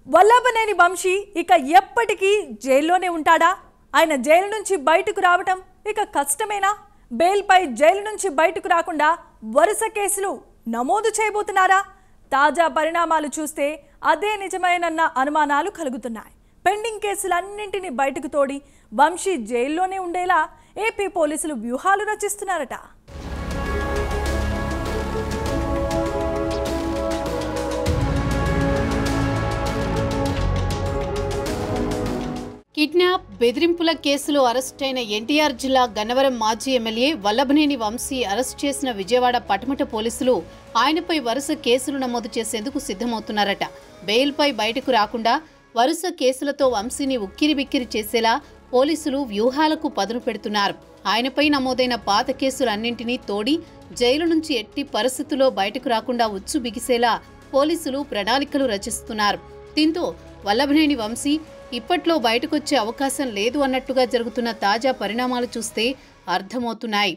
వల్లభనేని వంశీ ఇక ఎప్పటికీ జైల్లోనే ఉంటాడా? ఆయన జైలు నుంచి బయటకు రావటం ఇక కష్టమేనా? బెయిల్పై జైలు నుంచి బయటకు రాకుండా వరుస కేసులు నమోదు చేయబోతున్నారా? తాజా పరిణామాలు చూస్తే అదే నిజమేనన్న అనుమానాలు కలుగుతున్నాయి. పెండింగ్ కేసులన్నింటినీ బయటకు తోడి వంశీ జైల్లోనే ఉండేలా ఏపీ పోలీసులు వ్యూహాలు రచిస్తున్నారట. కిడ్నాప్ బెదిరింపుల కేసులో అరెస్టైన ఎన్టీఆర్ జిల్లా గన్నవరం మాజీ ఎమ్మెల్యే వల్లభనేని వంశీ అరెస్ట్ చేసిన విజయవాడ పటమట పోలీసులు ఆయనపై వరుస కేసులు నమోదు చేసేందుకు సిద్ధమవుతున్నారట. బెయిల్పై బయటకు రాకుండా వరుస కేసులతో వంశీని ఉక్కిరిబిక్కిరి చేసేలా పోలీసులు వ్యూహాలకు పదును పెడుతున్నారు. ఆయనపై నమోదైన పాత కేసులన్నింటినీ తోడి జైలు నుంచి ఎట్టి పరిస్థితుల్లో బయటకు రాకుండా ఉచ్చు బిగిసేలా పోలీసులు ప్రణాళికలు రచిస్తున్నారు. దీంతో వల్లభనేని వంశీ ఇప్పట్లో బయటకొచ్చే అవకాశం లేదు అన్నట్టుగా జరుగుతున్న తాజా పరిణామాలు చూస్తే అర్థమవుతున్నాయి.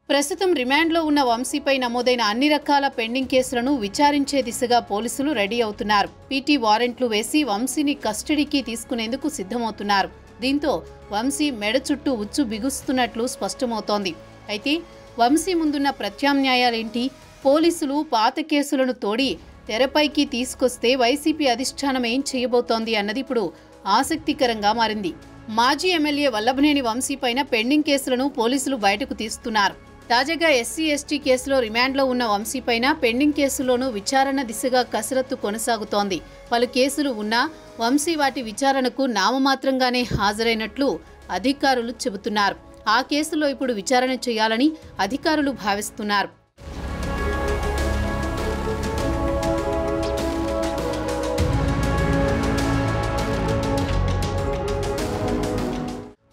ప్రస్తుతం రిమాండ్లో ఉన్న వంశీపై నమోదైన అన్ని రకాల పెండింగ్ కేసులను విచారించే దిశగా పోలీసులు రెడీ అవుతున్నారు. పీటీ వారెంట్లు వేసి వంశీని కస్టడీకి తీసుకునేందుకు సిద్ధమవుతున్నారు. దీంతో వంశీ మెడ చుట్టూ ఉచ్చు బిగుస్తున్నట్లు స్పష్టమవుతోంది. అయితే వంశీ ముందున్న ప్రత్యామ్నాయాలేంటి? పోలీసులు పాత కేసులను తోడి తెరపైకి తీసుకొస్తే వైసీపీ అధిష్టానం ఏం చేయబోతోంది అన్నది ఇప్పుడు ఆసక్తికరంగా మారింది. మాజీ ఎమ్మెల్యే వల్లభనేని వంశీ పైన పెండింగ్ కేసులను పోలీసులు బయటకు తీస్తున్నారు. తాజాగా ఎస్సీ/ఎస్టీ కేసులో రిమాండ్లో ఉన్న వంశీ పైన పెండింగ్ కేసుల్లోనూ విచారణ దిశగా కసరత్తు కొనసాగుతోంది. పలు కేసులు ఉన్నా వంశీ వాటి విచారణకు నామమాత్రంగానే హాజరైనట్లు అధికారులు చెబుతున్నారు. ఆ కేసులో ఇప్పుడు విచారణ చేయాలని అధికారులు భావిస్తున్నారు.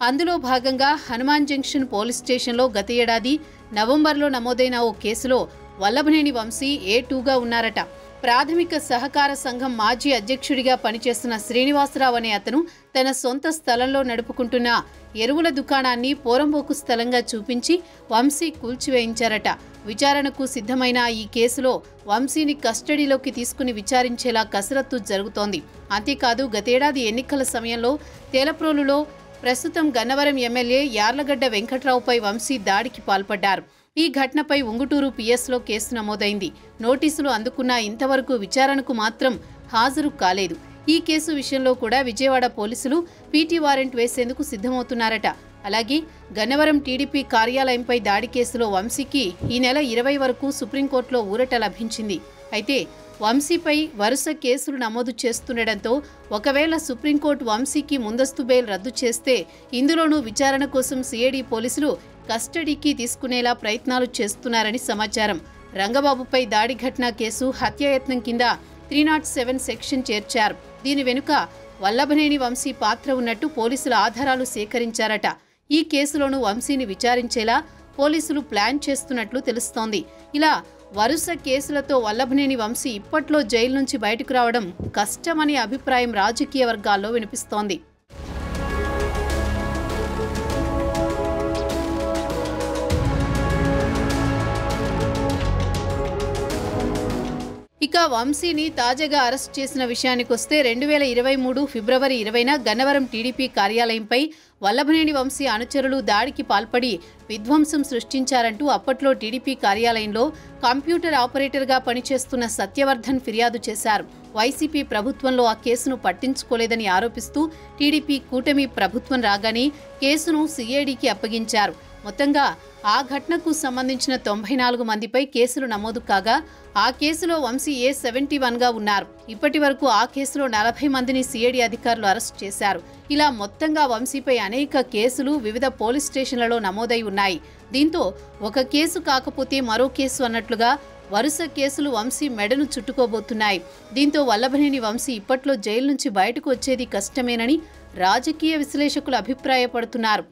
అందులో భాగంగా హనుమాన్ జంక్షన్ పోలీస్ స్టేషన్లో గత ఏడాది నవంబర్లో నమోదైన ఓ కేసులో వల్లభనేని వంశీ A2గా ఉన్నారట. ప్రాథమిక సహకార సంఘం మాజీ అధ్యక్షుడిగా పనిచేస్తున్న శ్రీనివాసరావు అనే అతను తన సొంత స్థలంలో నడుపుకుంటున్న ఎరువుల దుకాణాన్ని పోరంబోకు స్థలంగా చూపించి వంశీ కూల్చివేయించారట. విచారణకు సిద్ధమైన ఈ కేసులో వంశీని కస్టడీలోకి తీసుకుని విచారించేలా కసరత్తు జరుగుతోంది. అంతేకాదు గతేడాది ఎన్నికల సమయంలో తేలప్రోలులో ప్రస్తుతం గన్నవరం ఎమ్మెల్యే యార్లగడ్డ వెంకట్రావుపై వంశీ దాడికి పాల్పడ్డారు. ఈ ఘటనపై ఉంగుటూరు పిఎస్లో కేసు నమోదైంది. నోటీసులు అందుకున్నా ఇంతవరకు విచారణకు మాత్రం హాజరు కాలేదు. ఈ కేసు విషయంలో కూడా విజయవాడ పోలీసులు పీటీ వారెంట్ వేసేందుకు సిద్ధమవుతున్నారట. అలాగే గన్నవరం టీడీపీ కార్యాలయంపై దాడి కేసులో వంశీకి ఈ నెల 20 వరకు సుప్రీంకోర్టులో ఊరట లభించింది. అయితే వంశీపై వరుస కేసులు నమోదు చేస్తుండటంతో ఒకవేళ సుప్రీంకోర్టు వంశీకి ముందస్తు బెయిల్ రద్దు చేస్తే ఇందులోనూ విచారణ కోసం సిఐడి పోలీసులు కస్టడీకి తీసుకునేలా ప్రయత్నాలు చేస్తున్నారని సమాచారం. రంగబాబుపై దాడి ఘటన కేసు హత్యాయత్నం కింద 307 సెక్షన్ చేర్చారు. దీని వెనుక వల్లభనేని వంశీ పాత్ర ఉన్నట్టు పోలీసుల ఆధారాలు సేకరించారట. ఈ కేసులోనూ వంశీని విచారించేలా పోలీసులు ప్లాన్ చేస్తున్నట్లు తెలుస్తోంది. ఇలా వరుస కేసులతో వల్లభనేని వంశీ ఇప్పట్లో జైలు నుంచి బయటకు రావడం కష్టమనే అభిప్రాయం రాజకీయ వర్గాల్లో వినిపిస్తోంది. ఇక వంశీని తాజాగా అరెస్ట్ చేసిన విషయానికొస్తే 2023 ఫిబ్రవరి 20న గన్నవరం టీడీపీ కార్యాలయంపై వల్లభనేని వంశీ అనుచరులు దాడికి పాల్పడి విధ్వంసం సృష్టించారంటూ అప్పట్లో టీడీపీ కార్యాలయంలో కంప్యూటర్ ఆపరేటర్గా పనిచేస్తున్న సత్యవర్ధన్ ఫిర్యాదు చేశారు. వైసీపీ ప్రభుత్వంలో ఆ కేసును పట్టించుకోలేదని ఆరోపిస్తూ టీడీపీ కూటమి ప్రభుత్వం రాగానే కేసును సిఐడికి అప్పగించారు. మొత్తంగా ఆ ఘటనకు సంబంధించిన 94 మందిపై కేసులు నమోదు కాగా ఆ కేసులో వంశీ A71గా ఉన్నారు. ఇప్పటి వరకు ఆ కేసులో 40 మందిని సిఐడి అధికారులు అరెస్ట్ చేశారు. ఇలా మొత్తంగా వంశీపై అనేక కేసులు వివిధ పోలీస్ స్టేషన్లలో నమోదై ఉన్నాయి. దీంతో ఒక కేసు కాకపోతే మరో కేసు అన్నట్లుగా వరుస కేసులు వంశీ మెడను చుట్టుకోబోతున్నాయి. దీంతో వల్లభనేని వంశీ ఇప్పట్లో జైలు నుంచి బయటకు వచ్చేది కష్టమేనని రాజకీయ విశ్లేషకులు అభిప్రాయపడుతున్నారు.